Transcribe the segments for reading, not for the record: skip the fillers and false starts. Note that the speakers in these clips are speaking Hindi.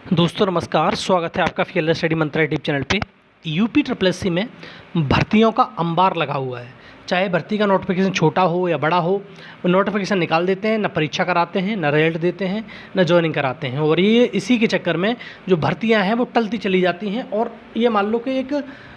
दोस्तों नमस्कार, स्वागत है आपका फील्ड स्टडी मंत्रा यूट्यूब चैनल पे। यूपी ट्रिपल एस सी में भर्तियों का अंबार लगा हुआ है। चाहे भर्ती का नोटिफिकेशन छोटा हो या बड़ा हो, वो नोटिफिकेशन निकाल देते हैं, ना परीक्षा कराते हैं, ना रिजल्ट देते हैं, ना ज्वाइनिंग कराते हैं। और ये इसी के चक्कर में जो भर्तियां हैं वो टलती चली जाती हैं। और ये मान लो कि एक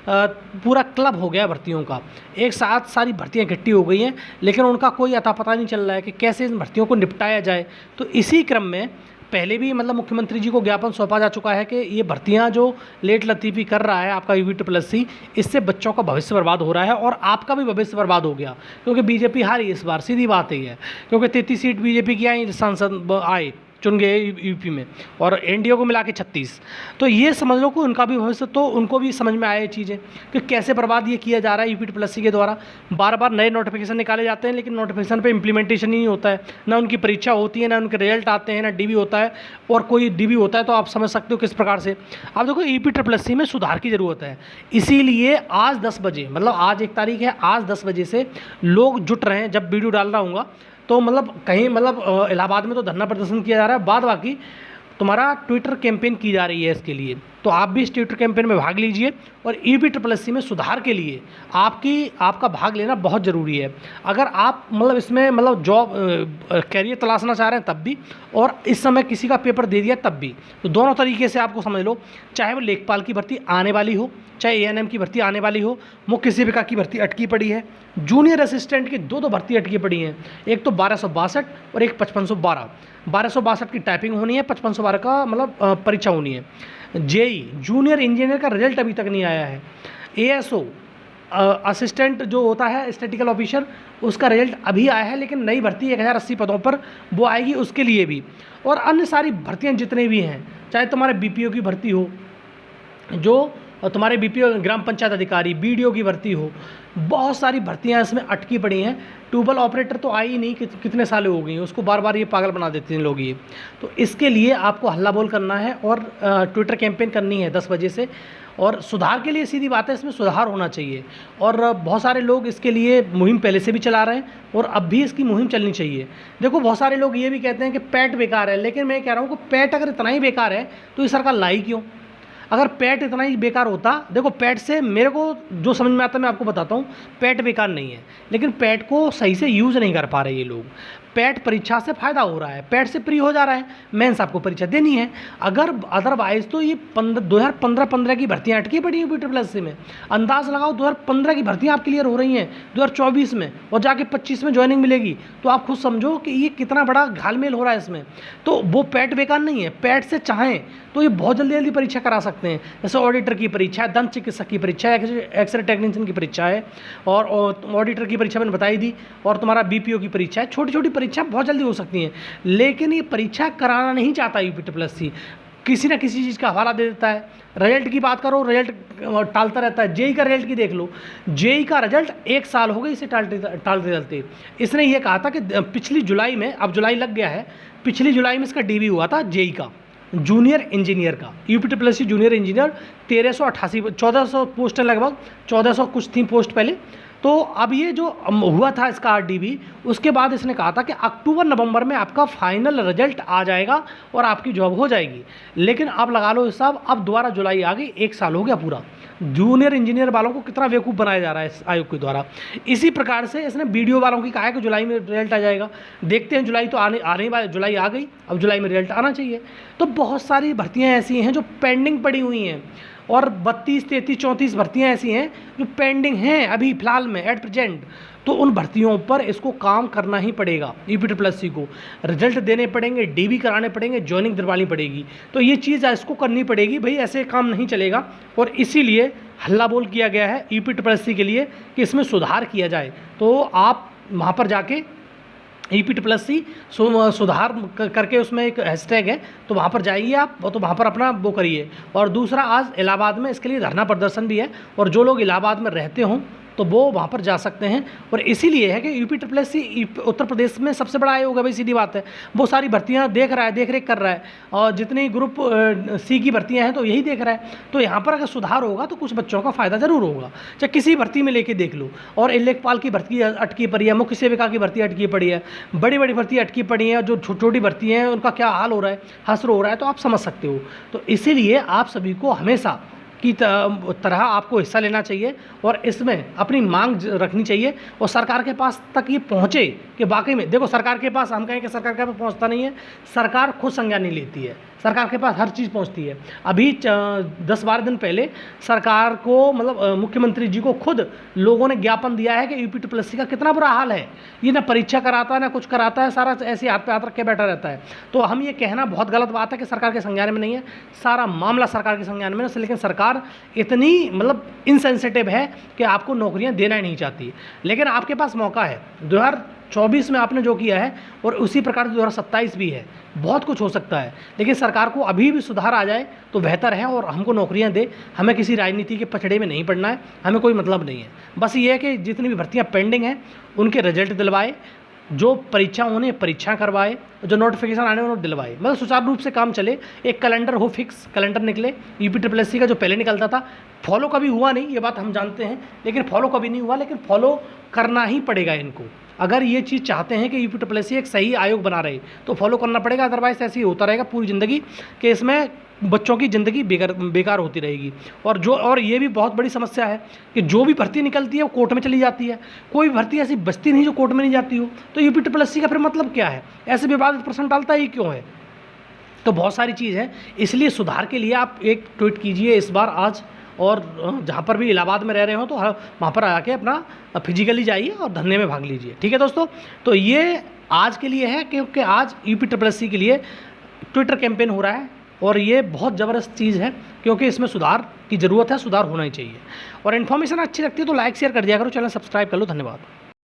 पूरा क्लब हो गया भर्तियों का। एक साथ सारी भर्तियां इकट्ठी हो गई हैं, लेकिन उनका कोई अता पता नहीं चल रहा है कि कैसे इन भर्तियों को निपटाया जाए। तो इसी क्रम में पहले भी मुख्यमंत्री जी को ज्ञापन सौंपा जा चुका है कि ये भर्तियां जो लेट लतीफ़ी कर रहा है आपका यूपी ट्रिपल एस सी, इससे बच्चों का भविष्य बर्बाद हो रहा है और आपका भी भविष्य बर्बाद हो गया। क्योंकि बीजेपी हारी इस बार, सीधी बात है। क्योंकि 33 सीट बीजेपी की आई, सांसद आए चुन गए यूपी में, और एनडीए को मिला के 36। तो ये समझ लो कि उनका भी भविष्य, तो उनको भी समझ में आया ये चीज़ें कि कैसे बर्बाद ये किया जा रहा है यूपी ट्रिपल एस सी के द्वारा। बार बार नए नोटिफिकेशन निकाले जाते हैं, लेकिन नोटिफिकेशन पे इम्प्लीमेंटेशन ही नहीं होता है। ना उनकी परीक्षा होती है, ना उनके रिजल्ट आते हैं, ना डीबी होता है। और कोई डीबी होता है तो आप समझ सकते हो किस प्रकार से। आप देखो, यूपी ट्रिपल एस सी में सुधार की ज़रूरत है। इसीलिए आज 10 बजे, आज 1 तारीख है, आज 10 बजे से लोग जुट रहे हैं। जब वीडियो डाल रहा हूँ तो कहीं इलाहाबाद में तो धरना प्रदर्शन किया जा रहा है, बाद बाकी तुम्हारा ट्विटर कैंपेन की जा रही है इसके लिए। तो आप भी इस ट्विटर कैंपेन में भाग लीजिए। और यूपी ट्रिपल एस सी में सुधार के लिए आपका भाग लेना बहुत ज़रूरी है। अगर आप इसमें जॉब कैरियर तलाशना चाह रहे हैं तब भी, और इस समय किसी का पेपर दे दिया तब भी, तो दोनों तरीके से आपको समझ लो। चाहे वो लेखपाल की भर्ती आने वाली हो, चाहे एएनएम की भर्ती आने वाली हो, मुख्य सेविका की भर्ती अटकी पड़ी है, जूनियर असिस्टेंट की दो भर्ती अटकी पड़ी हैं। एक तो 1262 और एक 5512। 1262 की टाइपिंग होनी है, 5512 का परीक्षा होनी है। जेई जूनियर इंजीनियर का रिजल्ट अभी तक नहीं आया है। एएसओ असिस्टेंट जो होता है स्टैटिकल ऑफिसर, उसका रिजल्ट अभी आया है, लेकिन नई भर्ती 1080 पदों पर वो आएगी, उसके लिए भी। और अन्य सारी भर्तियां जितने भी हैं, चाहे तुम्हारे बीपीओ की भर्ती हो, जो तुम्हारे बीपीओ ग्राम पंचायत अधिकारी, बीडीओ की भर्ती हो, बहुत सारी भर्तियां इसमें अटकी पड़ी हैं। ट्यूबवेल ऑपरेटर तो आई ही नहीं, कितने साल हो गई, उसको बार बार ये पागल बना देते हैं लोग ये। तो इसके लिए आपको हल्ला बोल करना है और ट्विटर कैंपेन करनी है 10 बजे से। और सुधार के लिए सीधी बात है, इसमें सुधार होना चाहिए। और बहुत सारे लोग इसके लिए मुहिम पहले से भी चला रहे हैं, और अब भी इसकी मुहिम चलनी चाहिए। देखो, बहुत सारे लोग ये भी कहते हैं कि पैट बेकार है, लेकिन मैं कह रहा हूँ कि पैट अगर इतना ही बेकार है तो ये सरकार लाई क्यों? अगर पैट इतना ही बेकार होता, देखो पैट से मेरे को जो समझ में आता है मैं आपको बताता हूँ। पैट बेकार नहीं है, लेकिन पैट को सही से यूज़ नहीं कर पा रहे ये लोग। पैट परीक्षा से फ़ायदा हो रहा है, पैट से फ्री हो जा रहा है, मेंस आपको परीक्षा देनी है। अगर अदरवाइज़ तो ये 2015 की भर्तियाँ अटकी पड़ी हैं ट्रिपल एस सी में। अंदाज़ लगाओ, 2015 की भर्तियाँ आप क्लियर हो रही हैं 2024 में, और जाके 25 में ज्वाइनिंग मिलेगी। तो आप खुद समझो कि ये कितना बड़ा घालमेल हो रहा है इसमें। तो वो पैट बेकार नहीं है। पैट से चाहें तो ये बहुत जल्दी जल्दी परीक्षा करा सकते हैं। जैसे ऑडिटर की परीक्षा है, दंत चिकित्सक की परीक्षा है, एक्सरे टेक्नीशियन की परीक्षा है, और ऑडिटर की परीक्षा मैंने बताई दी, और तुम्हारा बीपीओ की परीक्षा है। छोटी छोटी परीक्षा बहुत जल्दी हो सकती हैं, लेकिन ये परीक्षा कराना नहीं चाहता यूपी ट्रिपल एस सी। किसी ना किसी चीज़ का हवाला दे देता है। रिजल्ट की बात करो, रिजल्ट टालता रहता है। जेई का रिजल्ट की देख लो, जेई का रिजल्ट 1 साल हो गई इसे टालते टालते। इसने ये कहा था कि पिछली जुलाई में, अब जुलाई लग गया है, पिछली जुलाई में इसका डीबी हुआ था जेई का, जूनियर इंजीनियर का। UP triple S C junior engineer 1388, 1400 post है लगभग, 1400 कुछ थी पोस्ट पहले। तो अब ये जो हुआ था इसका आरडीबी, उसके बाद इसने कहा था कि अक्टूबर नवंबर में आपका फाइनल रिजल्ट आ जाएगा और आपकी जॉब हो जाएगी। लेकिन अब लगा लो हिसाब, अब दोबारा जुलाई आ गई, 1 साल हो गया पूरा। जूनियर इंजीनियर वालों को कितना बेवकूफ़ बनाया जा रहा है इस आयोग के द्वारा। इसी प्रकार से इसने बीडीओ वालों की कहा है कि जुलाई में रिजल्ट आ जाएगा। देखते हैं, जुलाई तो आने वाले, जुलाई आ गई, अब जुलाई में रिजल्ट आना चाहिए। तो बहुत सारी भर्तियाँ ऐसी हैं जो पेंडिंग पड़ी हुई हैं, और 32, 33, 34 भर्तियाँ ऐसी हैं जो पेंडिंग हैं अभी फ़िलहाल में एट प्रेजेंट। तो उन भर्तियों पर इसको काम करना ही पड़ेगा। यूपी ट्रिपल एस सी को रिजल्ट देने पड़ेंगे, डीबी कराने पड़ेंगे, ज्वाइनिंग दिलवानी पड़ेगी। तो ये चीज़ इसको करनी पड़ेगी भाई, ऐसे काम नहीं चलेगा। और इसीलिए हल्ला बोल किया गया है यूपी ट्रिपल एस सी के लिए कि इसमें सुधार किया जाए। तो आप वहाँ पर जाके यूपी ट्रिपल एस सी सुधार करके, उसमें एक हैशटैग है, तो वहाँ पर जाइए आप, तो वहाँ पर अपना वो करिए। और दूसरा, आज इलाहाबाद में इसके लिए धरना प्रदर्शन भी है, और जो लोग इलाहाबाद में रहते हों तो वो वहाँ पर जा सकते हैं। और इसीलिए है कि यूपी SSSC उत्तर प्रदेश में सबसे बड़ा आयोग है भाई, सीधी बात है। वो सारी भर्तियाँ देख रहा है, देख रेख कर रहा है, और जितनी ग्रुप C की भर्तियाँ हैं तो यही देख रहा है। तो यहाँ पर अगर सुधार होगा तो कुछ बच्चों का फ़ायदा ज़रूर होगा। चाहे किसी भर्ती में लेके देख लो, और लेखपाल की भर्ती अटकी पड़ी है, मुख्य सेविका की भर्ती अटकी पड़ी है, बड़ी बड़ी भर्ती अटकी पड़ी है, जो छोटी भर्ती हैं उनका क्या हाल हो रहा है, हसर हो रहा है, तो आप समझ सकते हो। तो इसीलिए आप सभी को हमेशा की तरह आपको हिस्सा लेना चाहिए और इसमें अपनी मांग रखनी चाहिए, और सरकार के पास तक ये पहुँचे कि वाकई में देखो, सरकार के पास हम कहें कि सरकार के पास पहुँचता नहीं है, सरकार खुद संज्ञान नहीं लेती है, सरकार के पास हर चीज़ पहुंचती है। अभी 10-12 दिन पहले सरकार को मतलब मुख्यमंत्री जी को खुद लोगों ने ज्ञापन दिया है कि यूपी SSSC का कितना बुरा हाल है, ये ना परीक्षा कराता है ना कुछ कराता है, सारा ऐसे हाथ पे हाथ रख के बैठा रहता है। तो हम ये कहना बहुत गलत बात है कि सरकार के संज्ञान में नहीं है, सारा मामला सरकार के संज्ञान में है, लेकिन सरकार इतनी मतलब इनसेंसिटिव है कि आपको नौकरियाँ देना ही नहीं चाहती। लेकिन आपके पास मौका है, 2024 में आपने जो किया है और उसी प्रकार से 2027 भी है, बहुत कुछ हो सकता है। लेकिन सरकार को अभी भी सुधार आ जाए तो बेहतर है, और हमको नौकरियां दे। हमें किसी राजनीति के पछड़े में नहीं पड़ना है, हमें कोई मतलब नहीं है। बस ये है कि जितनी भी भर्तियां पेंडिंग हैं उनके रिजल्ट दिलवाए, जो परीक्षा होने परीक्षा करवाए, जो नोटिफिकेशन आने उन्हें दिलवाए, मतलब सुचारू रूप से काम चले। एक कैलेंडर हो, फिक्स कैलेंडर निकले यूपी SSSC का, जो पहले निकलता था। फॉलो कभी हुआ नहीं, ये बात हम जानते हैं, लेकिन फॉलो कभी नहीं हुआ, लेकिन फॉलो करना ही पड़ेगा इनको। अगर ये चीज़ चाहते हैं कि यूपी SSSC एक सही आयोग बना रहे तो फॉलो करना पड़ेगा, अदरवाइज ऐसे ही होता रहेगा पूरी ज़िंदगी कि इसमें बच्चों की ज़िंदगी बेकार होती रहेगी। और ये भी बहुत बड़ी समस्या है कि जो भी भर्ती निकलती है वो कोर्ट में चली जाती है, कोई भर्ती ऐसी बचती नहीं जो कोर्ट में नहीं जाती हो। तो यूपी SSSC का फिर मतलब क्या है, ऐसे विवादित प्रश्न डालता ही क्यों है। तो बहुत सारी चीज़ है, इसलिए सुधार के लिए आप एक ट्वीट कीजिए इस बार आज, और जहाँ पर भी इलाहाबाद में रह रहे हो तो वहाँ पर आके अपना फिजिकली जाइए और धरने में भाग लीजिए, ठीक है दोस्तों। तो ये आज के लिए है, क्योंकि आज यूपी SSSC के लिए ट्विटर कैंपेन हो रहा है, और ये बहुत ज़बरदस्त चीज़ है, क्योंकि इसमें सुधार की ज़रूरत है, सुधार होना ही चाहिए। और इन्फॉर्मेशन अच्छी लगती है तो लाइक शेयर कर दिया करो, चैनल सब्सक्राइब कर लो। धन्यवाद।